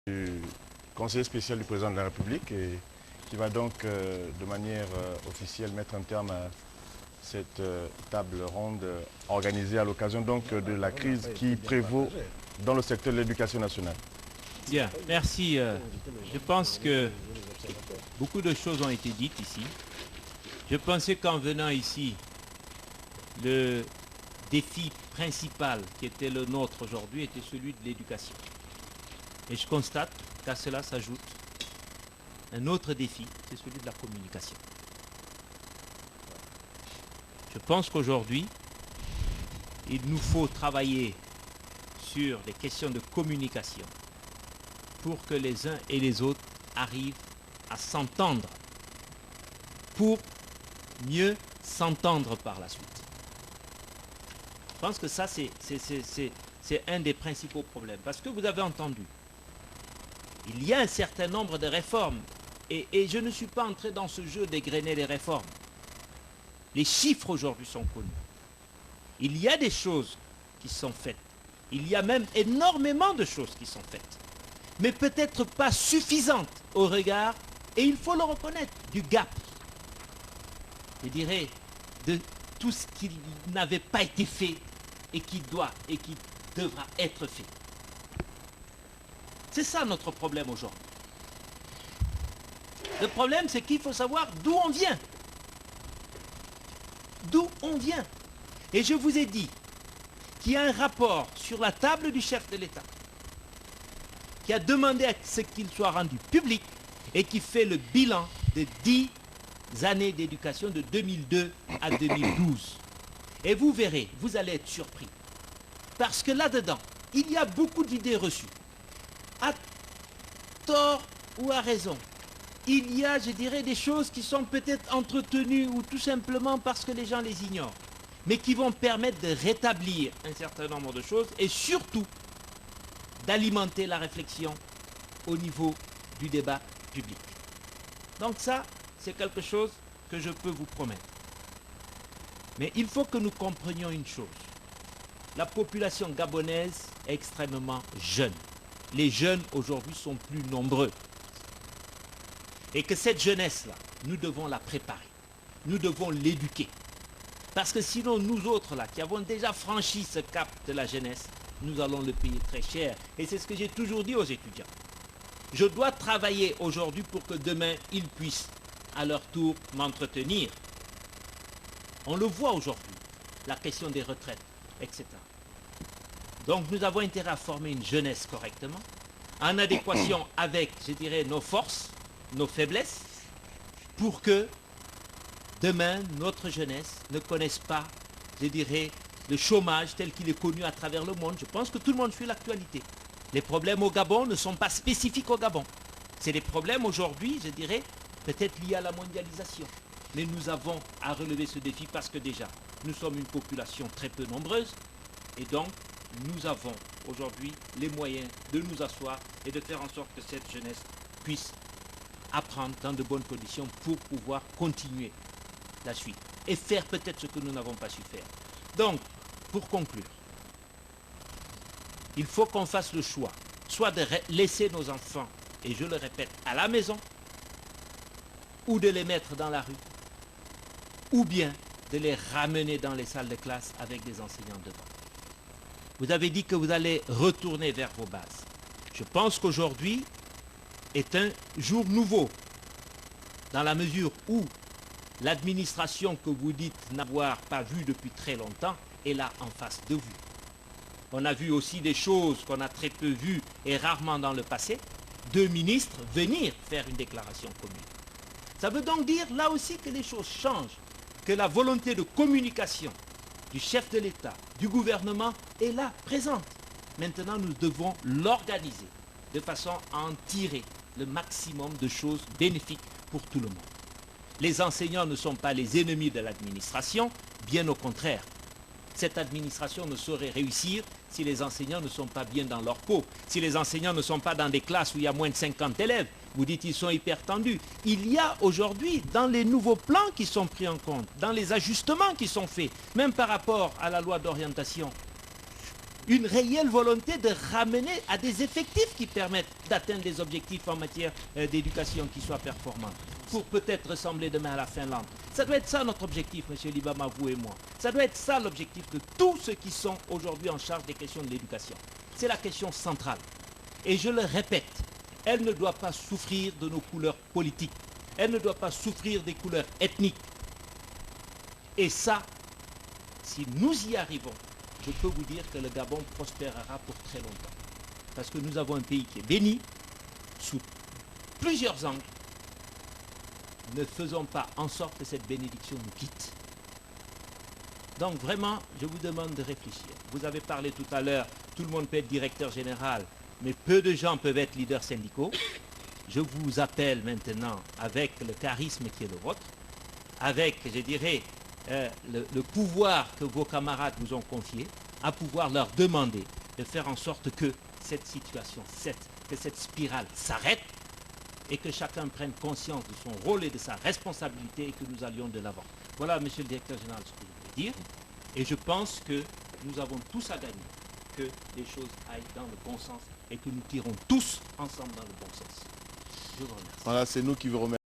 Du conseiller spécial du président de la République et qui va donc de manière officielle mettre un terme à cette table ronde organisée à l'occasion donc de la crise qui prévaut dans le secteur de l'éducation nationale. Bien, merci. Je pense que beaucoup de choses ont été dites ici. Je pensais qu'en venant ici, le défi principal qui était le nôtre aujourd'hui était celui de l'éducation. Et je constate qu'à cela s'ajoute un autre défi, c'est celui de la communication. Je pense qu'aujourd'hui, il nous faut travailler sur les questions de communication pour que les uns et les autres arrivent à s'entendre, pour mieux s'entendre par la suite. Je pense que ça, c'est un des principaux problèmes. Parce que vous avez entendu, il y a un certain nombre de réformes. Et je ne suis pas entré dans ce jeu d'égrener les réformes. Les chiffres aujourd'hui sont connus. Il y a des choses qui sont faites. Il y a même énormément de choses qui sont faites. Mais peut-être pas suffisantes au regard, et il faut le reconnaître, du gap. Je dirais, de tout ce qui n'avait pas été fait et qui doit et qui devra être fait. C'est ça notre problème aujourd'hui. Le problème, c'est qu'il faut savoir d'où on vient. D'où on vient. Et je vous ai dit qu'il y a un rapport sur la table du chef de l'État qui a demandé à ce qu'il soit rendu public et qui fait le bilan de 10 années d'éducation de 2002 à 2012. Et vous verrez, vous allez être surpris. Parce que là-dedans, il y a beaucoup d'idées reçues. À tort ou à raison. Il y a, je dirais, des choses qui sont peut-être entretenues ou tout simplement parce que les gens les ignorent, mais qui vont permettre de rétablir un certain nombre de choses et surtout d'alimenter la réflexion au niveau du débat public. Donc ça, c'est quelque chose que je peux vous promettre. Mais il faut que nous comprenions une chose. La population gabonaise est extrêmement jeune. Les jeunes aujourd'hui sont plus nombreux. Et que cette jeunesse-là, nous devons la préparer. Nous devons l'éduquer. Parce que sinon, nous autres là, qui avons déjà franchi ce cap de la jeunesse, nous allons le payer très cher. Et c'est ce que j'ai toujours dit aux étudiants. Je dois travailler aujourd'hui pour que demain, ils puissent à leur tour m'entretenir. On le voit aujourd'hui, la question des retraites, etc. Donc nous avons intérêt à former une jeunesse correctement, en adéquation avec, je dirais, nos forces, nos faiblesses, pour que demain, notre jeunesse ne connaisse pas, je dirais, le chômage tel qu'il est connu à travers le monde. Je pense que tout le monde suit l'actualité. Les problèmes au Gabon ne sont pas spécifiques au Gabon. C'est des problèmes aujourd'hui, je dirais, peut-être liés à la mondialisation. Mais nous avons à relever ce défi parce que déjà, nous sommes une population très peu nombreuse et donc nous avons aujourd'hui les moyens de nous asseoir et de faire en sorte que cette jeunesse puisse apprendre dans de bonnes conditions pour pouvoir continuer la suite et faire peut-être ce que nous n'avons pas su faire. Donc, pour conclure, il faut qu'on fasse le choix, soit de laisser nos enfants, et je le répète, à la maison, ou de les mettre dans la rue, ou bien de les ramener dans les salles de classe avec des enseignants devant. Vous avez dit que vous allez retourner vers vos bases. Je pense qu'aujourd'hui est un jour nouveau, dans la mesure où l'administration que vous dites n'avoir pas vue depuis très longtemps est là en face de vous. On a vu aussi des choses qu'on a très peu vues et rarement dans le passé, deux ministres venir faire une déclaration commune. Ça veut donc dire là aussi que les choses changent, que la volonté de communication du chef de l'État, du gouvernement est là, présente. Maintenant, nous devons l'organiser de façon à en tirer le maximum de choses bénéfiques pour tout le monde. Les enseignants ne sont pas les ennemis de l'administration, bien au contraire. Cette administration ne saurait réussir si les enseignants ne sont pas bien dans leur peau, si les enseignants ne sont pas dans des classes où il y a moins de 50 élèves. Vous dites qu'ils sont hyper tendus. Il y a aujourd'hui, dans les nouveaux plans qui sont pris en compte, dans les ajustements qui sont faits, même par rapport à la loi d'orientation, une réelle volonté de ramener à des effectifs qui permettent d'atteindre des objectifs en matière d'éducation qui soient performants, pour peut-être ressembler demain à la Finlande. Ça doit être ça notre objectif, M. Libama, vous et moi. Ça doit être ça l'objectif de tous ceux qui sont aujourd'hui en charge des questions de l'éducation. C'est la question centrale. Et je le répète, elle ne doit pas souffrir de nos couleurs politiques. Elle ne doit pas souffrir des couleurs ethniques. Et ça, si nous y arrivons, je peux vous dire que le Gabon prospérera pour très longtemps. Parce que nous avons un pays qui est béni, sous plusieurs angles. Ne faisons pas en sorte que cette bénédiction nous quitte. Donc vraiment, je vous demande de réfléchir. Vous avez parlé tout à l'heure, tout le monde peut être directeur général, mais peu de gens peuvent être leaders syndicaux. Je vous appelle maintenant, avec le charisme qui est le vôtre, avec, je dirais, le pouvoir que vos camarades vous ont confié, à pouvoir leur demander de faire en sorte que cette situation, que cette spirale s'arrête et que chacun prenne conscience de son rôle et de sa responsabilité et que nous allions de l'avant. Voilà, monsieur le directeur général, ce que je voulais dire. Et je pense que nous avons tous à gagner que les choses aillent dans le bon sens et que nous tirons tous ensemble dans le bon sens. Je vous remercie. Voilà, c'est nous qui vous remercions.